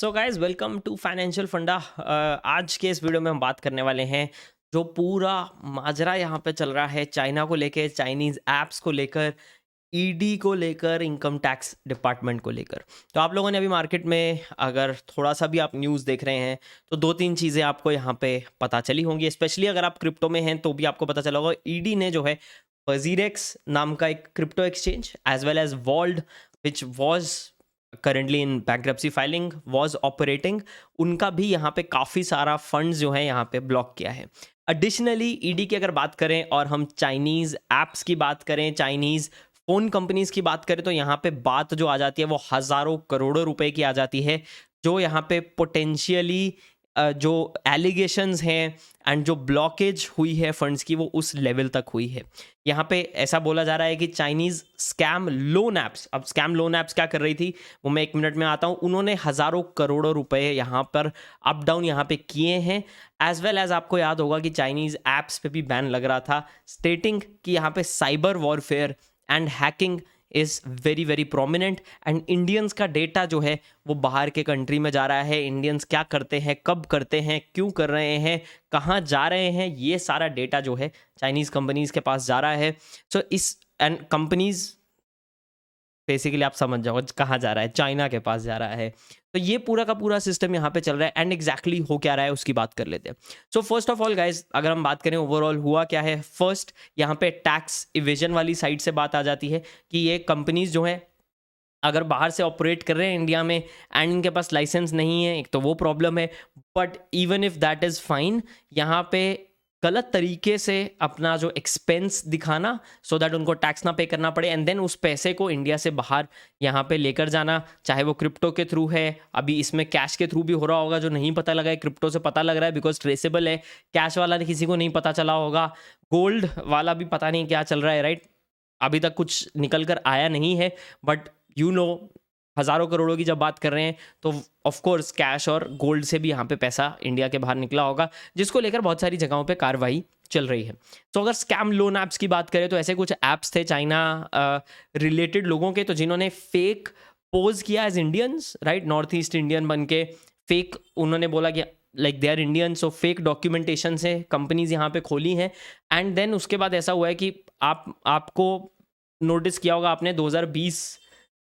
So guys welcome to financial funda. आज के इस वीडियो में हम बात करने वाले हैं जो पूरा माजरा यहाँ पे चल रहा है चाइना को लेकर, चाइनीज ऐप्स को लेकर, ईडी को लेकर, इनकम टैक्स डिपार्टमेंट को लेकर। तो आप लोगों ने अभी मार्केट में अगर थोड़ा सा भी आप न्यूज़ देख रहे हैं तो दो तीन चीज़ें आपको यहाँ पे पता चली होंगी। स्पेशली अगर आप क्रिप्टो में हैं तो भी आपको पता चला होगा, ईडी ने जो है वजीरेक्स नाम का एक crypto exchange as well as Vauld which was currently in bankruptcy filing was operating, उनका भी यहाँ पे काफ़ी सारा फंड्स जो है यहाँ पे ब्लॉक किया है। एडिशनली ईडी की अगर बात करें और हम चाइनीज़ ऐप्स की बात करें, चाइनीज़ फ़ोन कंपनीज़ की बात करें, तो यहाँ पे बात जो आ जाती है वो हज़ारों करोड़ों रुपए की आ जाती है, जो यहाँ पे पोटेंशियली जो एलिगेशंस हैं एंड जो ब्लॉकेज हुई है फंड्स की वो उस लेवल तक हुई है। यहाँ पे ऐसा बोला जा रहा है कि चाइनीज़ स्कैम लोन ऐप्स, अब स्कैम लोन ऐप्स क्या कर रही थी वो मैं एक मिनट में आता हूँ। उन्होंने हज़ारों करोड़ों रुपए यहाँ पर अप डाउन यहाँ पे किए हैं। एज वेल एज आपको याद होगा कि चाइनीज़ ऐप्स पे भी बैन लग रहा था, स्टेटिंग कि यहाँ पे cyber warfare and hacking is very very prominent and Indians का डेटा जो है वो बाहर के कंट्री में जा रहा है। इंडियंस क्या करते हैं, कब करते हैं, क्यों कर रहे हैं, कहाँ जा रहे हैं, ये सारा डेटा जो है चाइनीज़ कंपनीज़ के पास जा रहा है। सो इस एंड कंपनीज़ बेसिकली आप समझ जाओ कहाँ जा रहा है, चाइना के पास जा रहा है। तो ये पूरा का पूरा सिस्टम यहाँ पे चल रहा है एंड एग्जैक्टली हो क्या रहा है उसकी बात कर लेते हैं। So first of all guys, अगर हम बात करें ओवरऑल हुआ क्या है, फर्स्ट यहाँ पे टैक्स इवेजन वाली साइड से बात आ जाती है कि ये कंपनीज जो है अगर बाहर से ऑपरेट कर रहे हैं इंडिया में एंड इनके पास लाइसेंस नहीं है, एक तो वो प्रॉब्लम है। But even if that is fine, यहाँ पे गलत तरीके से अपना जो एक्सपेंस दिखाना सो दैट उनको टैक्स ना पे करना पड़े एंड देन उस पैसे को इंडिया से बाहर यहाँ पे लेकर जाना, चाहे वो क्रिप्टो के थ्रू है, अभी इसमें कैश के थ्रू भी हो रहा होगा, जो नहीं पता लगा है क्रिप्टो से पता लग रहा है बिकॉज ट्रेसेबल है। कैश वाला किसी को नहीं पता चला होगा, गोल्ड वाला भी पता नहीं क्या चल रहा है, राइट? अभी तक कुछ निकल कर आया नहीं है, बट हज़ारों करोड़ों की जब बात कर रहे हैं तो ऑफ कोर्स कैश और गोल्ड से भी यहाँ पे पैसा इंडिया के बाहर निकला होगा, जिसको लेकर बहुत सारी जगहों पे कार्रवाई चल रही है। तो अगर स्कैम लोन ऐप्स की बात करें तो ऐसे कुछ ऐप्स थे चाइना रिलेटेड लोगों के, तो जिन्होंने फेक पोज किया as Indians, right, North East Indian बन के फेक उन्होंने बोला कि like they are Indian, so fake documentation से कंपनीज यहाँ पे खोली हैं। एंड देन उसके बाद ऐसा हुआ है कि आपको नोटिस किया होगा आपने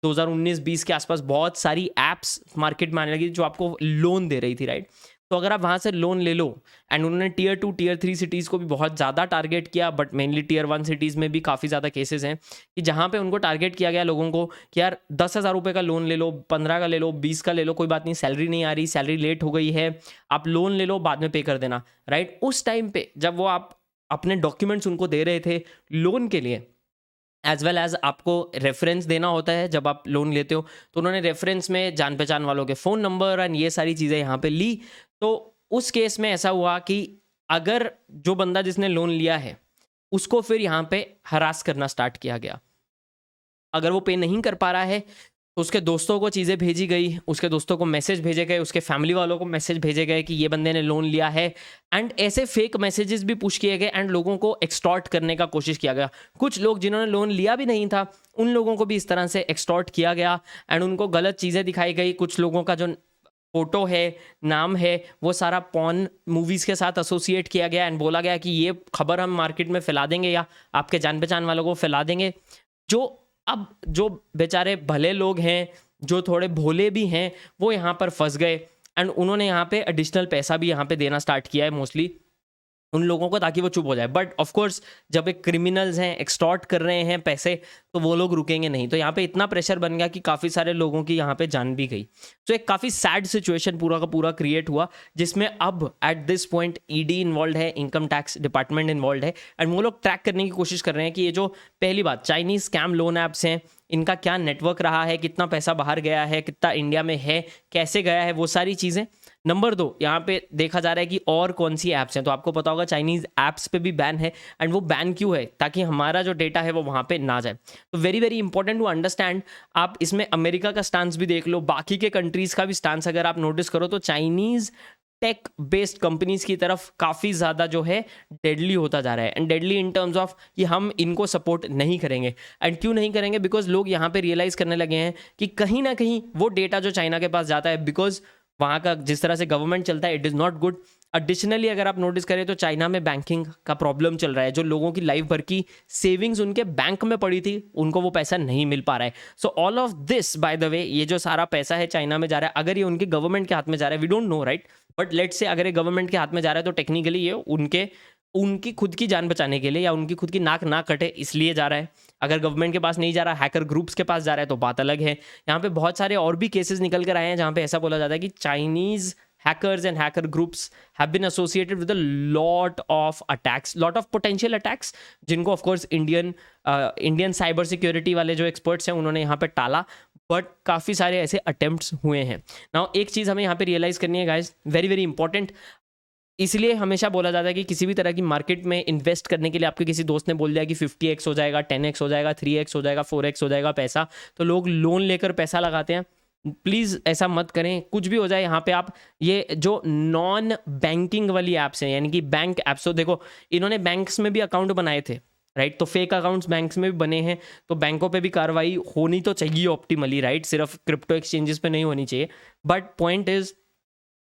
2019-20 के आसपास बहुत सारी एप्स मार्केट में आने लगी जो आपको लोन दे रही थी, राइट? तो अगर आप वहाँ से लोन ले लो एंड उन्होंने टियर 2 टियर 3 सिटीज़ को भी बहुत ज़्यादा टारगेट किया, बट मेनली टियर 1 सिटीज़ में भी काफ़ी ज़्यादा केसेस हैं कि जहाँ पे उनको टारगेट किया गया लोगों को कि यार 10,000 रुपये का लोन ले लो, 15 का ले लो, 20 का ले लो, कोई बात नहीं, सैलरी नहीं आ रही, सैलरी लेट हो गई है, आप लोन ले लो, बाद में पे कर देना, राइट? उस टाइम पे जब वो आप अपने डॉक्यूमेंट्स उनको दे रहे थे लोन के लिए, एज वेल एज आपको रेफरेंस देना होता है जब आप लोन लेते हो, तो उन्होंने रेफरेंस में जान पहचान वालों के फ़ोन नंबर एंड ये सारी चीज़ें यहाँ पे ली। तो उस केस में ऐसा हुआ कि अगर जो बंदा जिसने लोन लिया है उसको फिर यहाँ पे हरास करना स्टार्ट किया गया। अगर वो पे नहीं कर पा रहा है तो उसके दोस्तों को चीज़ें भेजी गई, उसके दोस्तों को मैसेज भेजे गए, उसके फैमिली वालों को मैसेज भेजे गए कि ये बंदे ने लोन लिया है, एंड ऐसे फेक मैसेजेस भी पुश किए गए एंड लोगों को एक्सटॉर्ट करने का कोशिश किया गया। कुछ लोग जिन्होंने लोन लिया भी नहीं था उन लोगों को भी इस तरह से एक्सटॉर्ट किया गया एंड उनको गलत चीज़ें दिखाई गई। कुछ लोगों का जो फोटो है, नाम है, वो सारा पॉर्न मूवीज़ के साथ एसोसिएट किया गया एंड बोला गया कि ये खबर हम मार्केट में फैला देंगे या आपके जान पहचान वालों को फैला देंगे। अब जो बेचारे भले लोग हैं, जो थोड़े भोले भी हैं, वो यहाँ पर फंस गए एंड उन्होंने यहाँ पे एडिशनल पैसा भी यहाँ पे देना स्टार्ट किया है मोस्टली उन लोगों को, ताकि वो चुप हो जाए। बट ऑफ कोर्स जब एक क्रिमिनल्स हैं, एक्सटॉर्ट कर रहे हैं पैसे, तो वो लोग रुकेंगे नहीं। तो यहाँ पे इतना प्रेशर बन गया कि काफ़ी सारे लोगों की यहाँ पे जान भी गई। तो एक काफ़ी सैड सिचुएशन पूरा का पूरा क्रिएट हुआ, जिसमें अब at this point ED involve है, इनकम टैक्स डिपार्टमेंट इन्वॉल्व है एंड वो लोग ट्रैक करने की कोशिश कर रहे हैं कि ये जो पहली बात चाइनीज़ स्कैम लोन ऐप्स हैं, इनका क्या नेटवर्क रहा है, कितना पैसा बाहर गया है, कितना इंडिया में है, कैसे गया है, वो सारी चीज़ें। नंबर 2, यहाँ पे देखा जा रहा है कि और कौन सी ऐप्स हैं। तो आपको पता होगा चाइनीज़ ऐप्स पे भी बैन है एंड वो बैन क्यों है, ताकि हमारा जो डेटा है वो वहाँ पे ना जाए। तो very very important to understand. आप इसमें अमेरिका का स्टांस भी देख लो, बाकी के कंट्रीज़ का भी स्टांस अगर आप नोटिस करो तो चाइनीज़ टेक बेस्ड कंपनीज की तरफ काफ़ी ज़्यादा जो है डेडली होता जा रहा है and deadly in terms of कि हम इनको सपोर्ट नहीं करेंगे। एंड क्यों नहीं करेंगे? बिकॉज लोग यहाँ पे रियलाइज़ करने लगे हैं कि कहीं ना कहीं वो डेटा जो चाइना के पास जाता है, बिकॉज वहाँ का जिस तरह से गवर्नमेंट चलता है, it is not good. Additionally अगर आप नोटिस करें तो चाइना में बैंकिंग का प्रॉब्लम चल रहा है, जो लोगों की लाइफ भर की सेविंग्स उनके बैंक में पड़ी थी, उनको वो पैसा नहीं मिल पा रहा है। So all of this by the way, ये जो सारा पैसा है चाइना में जा रहा है, अगर ये उनके गवर्नमेंट के हाथ में जा रहा है, we don't know right, but let's say अगर ये गवर्नमेंट के हाथ में जा रहा है तो टेक्निकली ये उनकी खुद की जान बचाने के लिए या उनकी खुद की नाक ना कटे इसलिए जा रहा है। अगर गवर्नमेंट के पास नहीं जा रहा, हैकर ग्रुप्स के पास जा रहा है तो बात अलग है। यहाँ पे बहुत सारे और भी केसेस निकल कर आए हैं जहाँ पे ऐसा बोला जाता है कि Chinese hackers and hacker groups have been associated with a lot of attacks, lot of potential attacks, जिनको of course Indian cyber security वाले जो एक्सपर्ट्स हैं उन्होंने यहाँ पे टाला, बट काफ़ी सारे ऐसे अटेम्प्ट्स हुए हैं। नाउ एक चीज़ हमें यहाँ पे रियलाइज़ करनी है गाइज, वेरी वेरी इंपॉर्टेंट। इसलिए हमेशा बोला जाता है कि किसी भी तरह की मार्केट में इन्वेस्ट करने के लिए आपके किसी दोस्त ने बोल दिया कि 50x हो जाएगा, 10x हो जाएगा, 3x हो जाएगा, 4x हो जाएगा पैसा, तो लोग लोन लेकर पैसा लगाते हैं। प्लीज़ ऐसा मत करें, कुछ भी हो जाए। यहाँ पे आप ये जो नॉन बैंकिंग वाली ऐप्स हैं, यानी कि बैंक ऐप्स, तो देखो इन्होंने बैंक्स में भी अकाउंट बनाए थे राइट, तो फेक अकाउंट्स बैंक्स में भी बने हैं, तो बैंकों पे भी कार्रवाई होनी तो चाहिए ऑप्टिमली राइट, सिर्फ क्रिप्टो एक्सचेंजेस पे नहीं होनी चाहिए। बट पॉइंट इज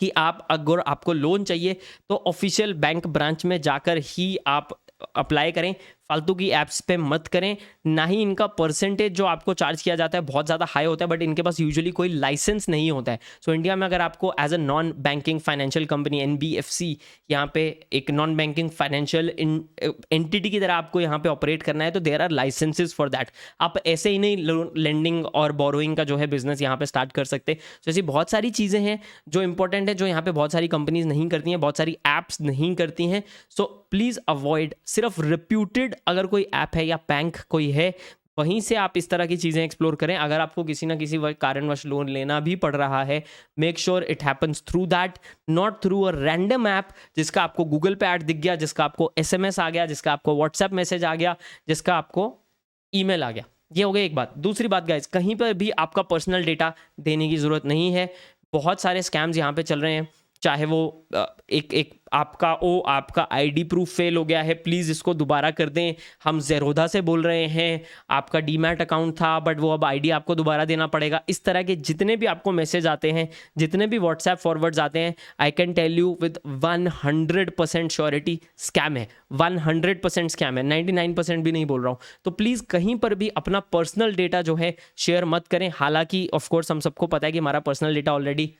कि आप अगर आपको लोन चाहिए तो ऑफिशियल बैंक ब्रांच में जाकर ही आप अप्लाई करें, फालतू की ऐप्स पे मत करें। ना ही इनका परसेंटेज जो आपको चार्ज किया जाता है बहुत ज़्यादा हाई होता है, बट इनके पास यूजुअली कोई लाइसेंस नहीं होता है। सो इंडिया में अगर आपको as a non banking financial company NBFC यहाँ पे एक नॉन बैंकिंग फाइनेंशियल एंटिटी की तरह आपको यहाँ पे ऑपरेट करना है तो there are licences for that. आप ऐसे ही नहीं लेंडिंग और बोरोइंग का जो है बिजनेस यहाँ पे स्टार्ट कर सकते। तो ऐसी बहुत सारी चीज़ें हैं जो इंपॉर्टेंट है, जो यहाँ पे बहुत सारी कंपनीज नहीं करती हैं, बहुत सारी ऐप्स नहीं करती हैं। सो प्लीज़ अवॉइड, सिर्फ रिप्यूटेड अगर कोई ऐप है या बैंक कोई है वहीं से आप इस तरह की चीज़ें एक्सप्लोर करें। अगर आपको किसी ना किसी कारणवश लोन लेना भी पड़ रहा है, make sure it happens through that, not through a random app जिसका आपको गूगल पे ऐड दिख गया, जिसका आपको SMS आ गया, जिसका आपको व्हाट्सएप मैसेज आ गया, जिसका आपको ईमेल आ गया। ये हो गई एक बात। दूसरी बात गाइस, कहीं पर भी आपका पर्सनल डेटा देने की ज़रूरत नहीं है। बहुत सारे स्कैम्स यहाँ पे चल रहे हैं, चाहे वो एक आपका ID प्रूफ फेल हो गया है, प्लीज़ इसको दोबारा कर दें, हम ज़ेरोधा से बोल रहे हैं, आपका डीमैट अकाउंट था बट वो अब ID आपको दोबारा देना पड़ेगा। इस तरह के जितने भी आपको मैसेज आते हैं, जितने भी व्हाट्सएप फॉरवर्ड्स आते हैं, I can tell you with 100% surety scam है, 100% स्कैम है, 99% भी नहीं बोल रहा हूँ। तो प्लीज़ कहीं पर भी अपना पर्सनल डेटा जो है शेयर मत करें। हालांकि ऑफकोर्स हम सबको पता है कि हमारा पर्सनल डेटा ऑलरेडी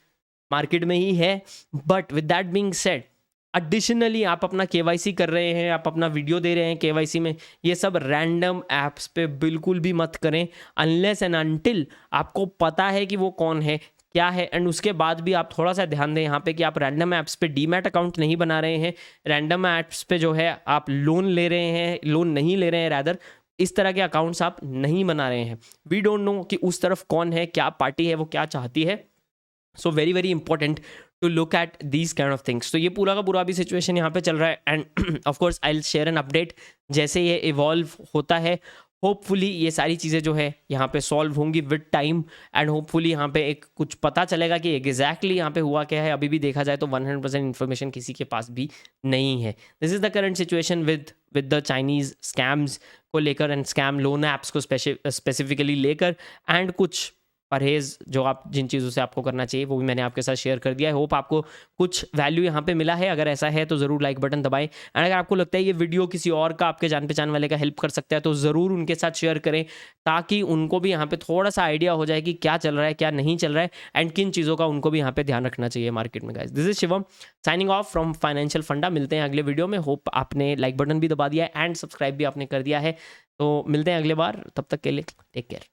मार्केट में ही है, but with that being said, additionally आप अपना KYC कर रहे हैं, आप अपना वीडियो दे रहे हैं KYC में, ये सब रैंडम ऐप्स पे बिल्कुल भी मत करें अनलेस एंड अनटिल आपको पता है कि वो कौन है क्या है। एंड उसके बाद भी आप थोड़ा सा ध्यान दें यहाँ पे कि आप रैंडम ऐप्स पे डीमैट अकाउंट नहीं बना रहे हैं, रैंडम ऐप्स पे जो है आप लोन ले रहे हैं, लोन नहीं ले रहे हैं, रैदर इस तरह के अकाउंट्स आप नहीं बना रहे हैं। वी डोंट नो कि उस तरफ कौन है, क्या पार्टी है, वो क्या चाहती है। So very very important to look at these kind of things. तो ये पूरा का पूरा भी सिचुएशन यहाँ पे चल रहा है end of course I will share an update जैसे ये इवॉल्व होता है। होपफुली ये सारी चीज़ें जो है यहाँ पे सॉल्व होंगी विद टाइम एंड होपफुली यहाँ पे एक कुछ पता चलेगा कि एग्जैक्टली यहाँ पे हुआ क्या है। अभी भी देखा जाए तो 100% इन्फॉर्मेशन किसी के पास भी नहीं है। This is the current situation with the Chinese scams को लेकर एंड स्कैम लोन ऐप्स को स्पेसिफिकली लेकर एंड कुछ परहेज़ जो आप जिन चीज़ों से आपको करना चाहिए वो भी मैंने आपके साथ शेयर कर दिया है। होप आपको कुछ वैल्यू यहाँ पे मिला है। अगर ऐसा है तो ज़रूर लाइक बटन दबाएं एंड अगर आपको लगता है ये वीडियो किसी और का, आपके जान पहचान वाले का हेल्प कर सकता है तो ज़रूर उनके साथ शेयर करें ताकि उनको भी यहाँ पे थोड़ा सा आइडिया हो जाए कि क्या चल रहा है क्या नहीं चल रहा है एंड किन चीज़ों का उनको भी यहाँ पे ध्यान रखना चाहिए मार्केट में। Guys this is Shivam signing off from financial फंडा। मिलते हैं अगले वीडियो में। होप आपने लाइक बटन भी दबा दिया है एंड सब्सक्राइब भी आपने कर दिया है। तो मिलते हैं अगले बार, तब तक के लिए टेक केयर।